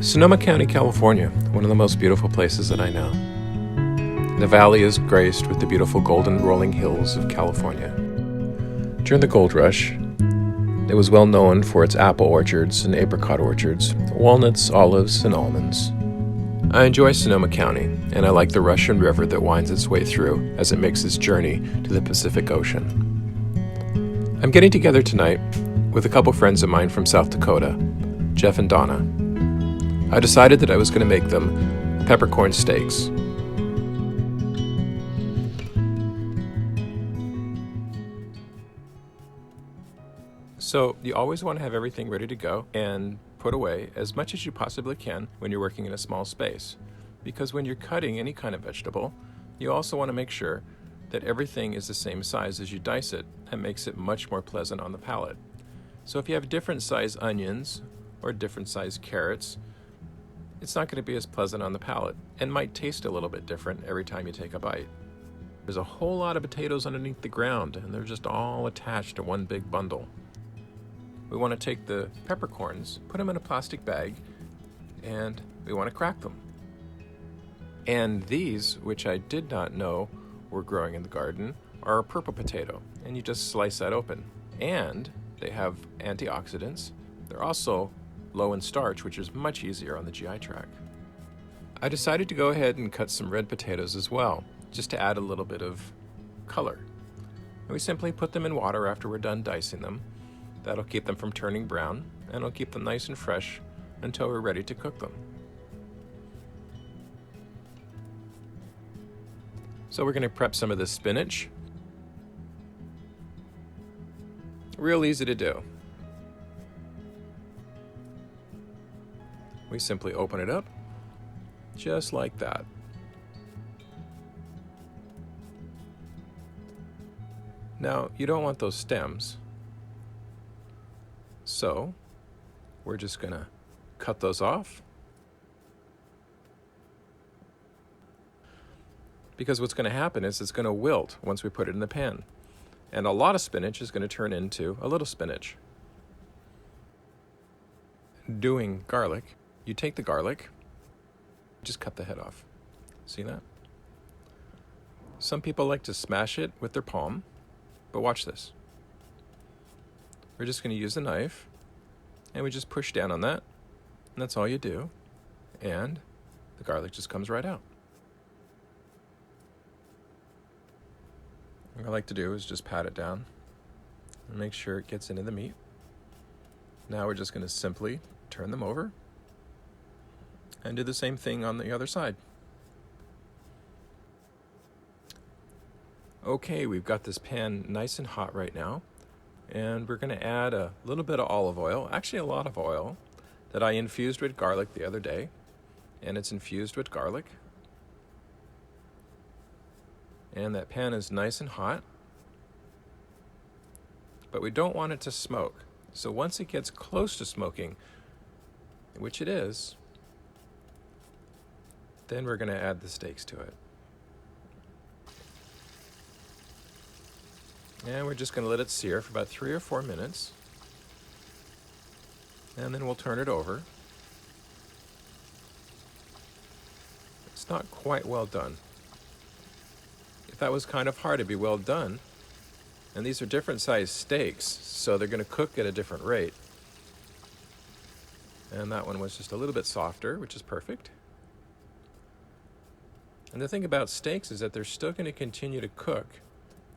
Sonoma County, California, one of the most beautiful places that I know. The valley is graced with the beautiful golden rolling hills of California. During the gold rush, it was well known for its apple orchards and apricot orchards, walnuts, olives, and almonds. I enjoy Sonoma County, and I like the Russian River that winds its way through as it makes its journey to the Pacific Ocean. I'm getting together tonight with a couple friends of mine from South Dakota, Jeff and Donna. I decided that I was going to make them peppercorn steaks. So you always want to have everything ready to go and put away as much as you possibly can when you're working in a small space. Because when you're cutting any kind of vegetable, you also want to make sure that everything is the same size as you dice it. That makes it much more pleasant on the palate. So if you have different size onions or different size carrots, it's not going to be as pleasant on the palate and might taste a little bit different every time you take a bite. There's a whole lot of potatoes underneath the ground, and they're just all attached to one big bundle. We want to take the peppercorns, put them in a plastic bag, and we want to crack them. And these, which I did not know were growing in the garden, are a purple potato, and you just slice that open. And they have antioxidants. They're also low in starch, which is much easier on the GI tract. I decided to go ahead and cut some red potatoes as well, just to add a little bit of color. And we simply put them in water after we're done dicing them. That'll keep them from turning brown, and it'll keep them nice and fresh until we're ready to cook them. So we're going to prep some of this spinach. Real easy to do. We simply open it up, just like that. Now, you don't want those stems, so we're just going to cut those off. Because what's going to happen is it's going to wilt once we put it in the pan. And a lot of spinach is going to turn into a little spinach. Doing garlic, you take the garlic, just cut the head off. See that? Some people like to smash it with their palm, but watch this. We're just going to use the knife, and we just push down on that, and that's all you do, and the garlic just comes right out. What I like to do is just pat it down and make sure it gets into the meat. Now we're just going to simply turn them over and do the same thing on the other side. Okay, we've got this pan nice and hot right now, and we're going to add a little bit of olive oil, actually a lot of oil, that I infused with garlic the other day, and it's infused with garlic. And that pan is nice and hot, but we don't want it to smoke. So once it gets close to smoking, which it is, then we're going to add the steaks to it. And we're just going to let it sear for about 3 or 4 minutes. And then we'll turn it over. It's not quite well done. If that was kind of hard, it'd be well done. And these are different sized steaks, so they're going to cook at a different rate. And that one was just a little bit softer, which is perfect. And the thing about steaks is that they're still going to continue to cook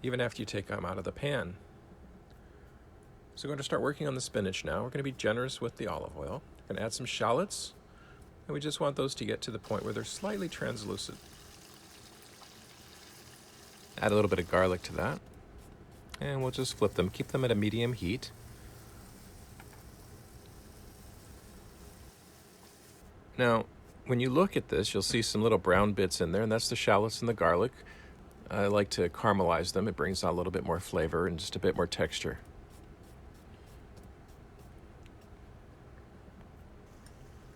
even after you take them out of the pan. So we're going to start working on the spinach now. We're going to be generous with the olive oil. We're going to add some shallots, and we just want those to get to the point where they're slightly translucent. Add a little bit of garlic to that, and we'll just flip them. Keep them at a medium heat. Now, when you look at this, you'll see some little brown bits in there, and that's the shallots and the garlic. I like to caramelize them. It brings out a little bit more flavor and just a bit more texture.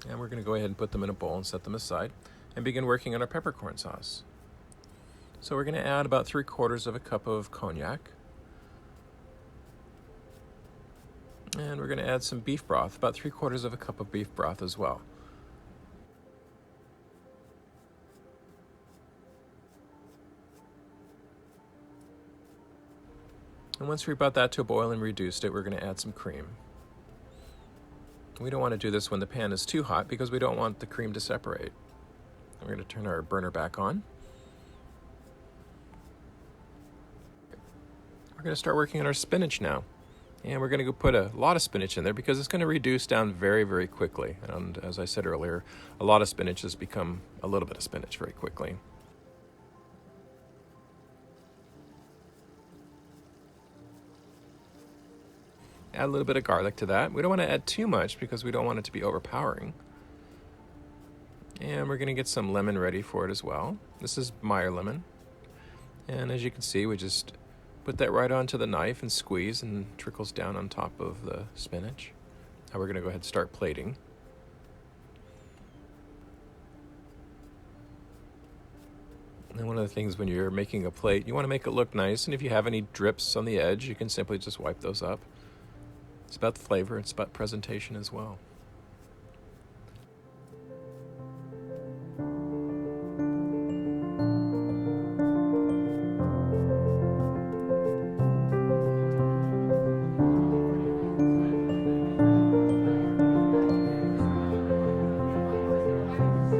And we're going to go ahead and put them in a bowl and set them aside and begin working on our peppercorn sauce. So we're going to add about 3/4 of a cup of cognac. And we're going to add some beef broth, about 3/4 of a cup of beef broth as well. And once we brought that to a boil and reduced it, we're going to add some cream. We don't want to do this when the pan is too hot because we don't want the cream to separate. We're going to turn our burner back on. We're going to start working on our spinach now. And we're going to go put a lot of spinach in there because it's going to reduce down very, very quickly. And as I said earlier, a lot of spinach has become a little bit of spinach very quickly. Add a little bit of garlic to that. We don't want to add too much because we don't want it to be overpowering. And we're going to get some lemon ready for it as well. This is Meyer lemon. And as you can see, we just put that right onto the knife and squeeze, and trickles down on top of the spinach. Now we're going to go ahead and start plating. And one of the things when you're making a plate, you want to make it look nice, and if you have any drips on the edge, you can simply just wipe those up. It's about the flavor, it's about presentation as well.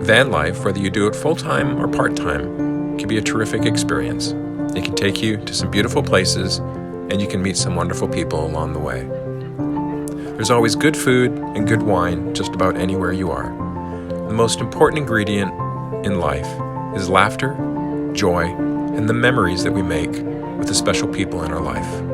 Van life, whether you do it full-time or part-time, can be a terrific experience. It can take you to some beautiful places, and you can meet some wonderful people along the way. There's always good food and good wine just about anywhere you are. The most important ingredient in life is laughter, joy, and the memories that we make with the special people in our life.